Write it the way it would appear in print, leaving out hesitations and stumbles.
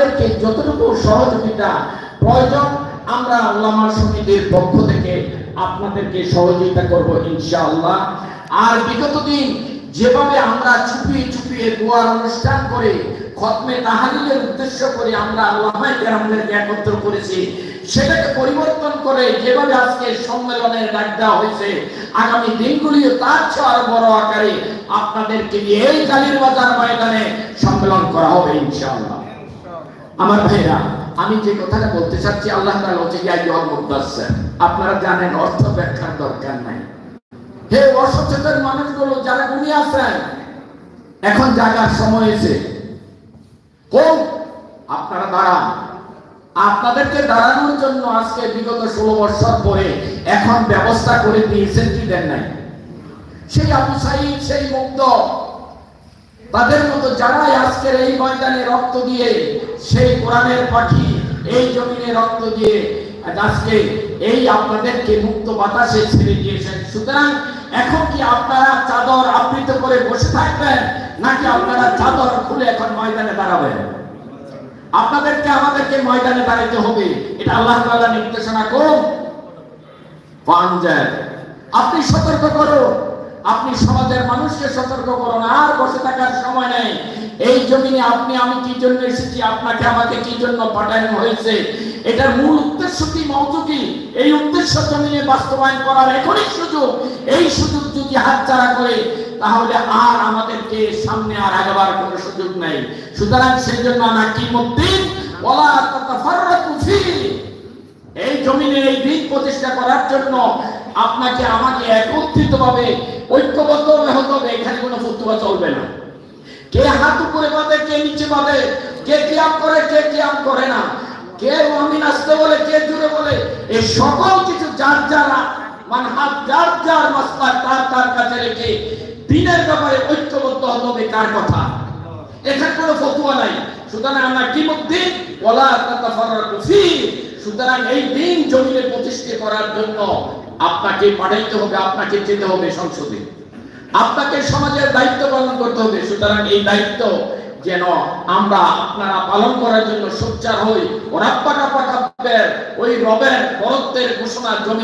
আপনাদেরকে যতটুকু সহযোগিতা প্রয়োজন আমরা উলামা সমিতির পক্ষ থেকে আপনাদেরকে সহযোগিতা করব ইনশাআল্লাহ। আর বিগত দিন যেভাবে আমরা চুপিয়ে চুপিয়ে দোয়ার অনুষ্ঠান করে খতমে তাহলিলের উদ্দেশ্য করে আমরা উলামায়ে কেরামদেরকে একত্র করেছি, সেটাকে পরিবর্তন করে যেভাবে আজকে সম্মেলনের ডাক দেওয়া হয়েছে, আগামী দিনগুলিও তার চেয়ে আরো বড় আকারে আপনাদেরকে নিয়ে এই কালীর বাজার ময়দানে সম্মেলন করা হবে ইনশাআল্লাহ। আমার ভাইরা, আমি যে কথাটা বলতে চাচ্ছি, আল্লাহ তাআলা হচ্ছে ইয়া আইয়ুহাল মুদাসসির, আপনারা জানেন অর্থ ব্যাখ্যার দরকার নাই। হে অসচেতন মানুষগুলো যারা ঘুমিয়ে আছেন, এখন জাগার সময় এসে কোন আপনারা দাঁড়ান। আপনাদেরকে দাঁড়ানোর জন্য আজকে বিগত 16 বছর পরে এখন ব্যবস্থা করে দিয়েছেন কি দেন নাই? সেই আবু সাঈদ, সেই মুগ্ধ, তাদের মতো যারাই আজকের এই ময়দানে রক্ত দিয়ে, সেই কোরআনের পাখি এই জমিনে রক্ত দিয়ে আজকে এই আপনাদেরকে মুক্ত বাতাসে ছেড়ে দিয়েছেন। সুতরাং এখন কি আপনারা চাদর আবৃত করে বসে থাকবেন, নাকি আপনারা চাদর খুলে এখন ময়দানে দাঁড়াবেন? আপনাদেরকে আমাদেরকে ময়দানে দাঁড়াতে হবে, এটা আল্লাহ তাআলা নির্দেশনা করুন। আপনি সতর্ক করুন, আপনি সমাজের মানুষকে সতর্ক করুন। আর বসে থাকার সময় নেই। এই জমিনে আপনি আমি কি জন্য এসেছি, আপনাকে আমাকে কি জন্য পাঠানো হয়েছে, এটার মূল উদ্দেশ্য কি, মওজু কি, এই উদ্দেশ্য জমিনে বাস্তবায়ন করার এখনই সুযোগ। এই সুযোগ যদি হাতছাড়া করে তাহলে আর আমাদেরকে সামনে আর আগাবার কোনো সুযোগ নাই। সুতরাং সেই জন্য নাকিমুদ্দিন ওয়ালা তাতাফাররাকু ফি, এই জমিনে এই দিন প্রতিষ্ঠা করার জন্য আপনাকে আমাকে একত্রিতভাবে ঐক্যবদ্ধ হতে হবে। এখানে কোনো ফতুয়া চলবে না। কে হাত উপরে বাঁধে, কে নিচে বাঁধে, কে কিয়াম করে, কে কিয়াম করে না, কে আমিন আসতে বলে, কে জুড়ে বলে, এই সকল কিছু যার যার মানহাজ, যার যার মাসলাক তার কাছে রেখে দিনের ব্যাপারে ঐক্যবদ্ধ হতে হবে। কার কথা? এখানে কোনো ফতুয়া নাই। সুতরাং আমরা কি মুদ্দিন ওয়ালা তাতাফাররাকু ফি, সুতরাং এই দিন জমিনে প্রতিষ্ঠা করার জন্য আপনাকে পাঠাইতে হবে, আপনাকে যেতে হবে সংসদে, আপনাকে সমাজের দায়িত্ব পালন করতে হবে। সুতরাং এই দায়িত্ব যেন আমরা আপনারা পালন করার জন্য সোচ্চার হই। ওই রবের বরত্বের ঘোষণা জমি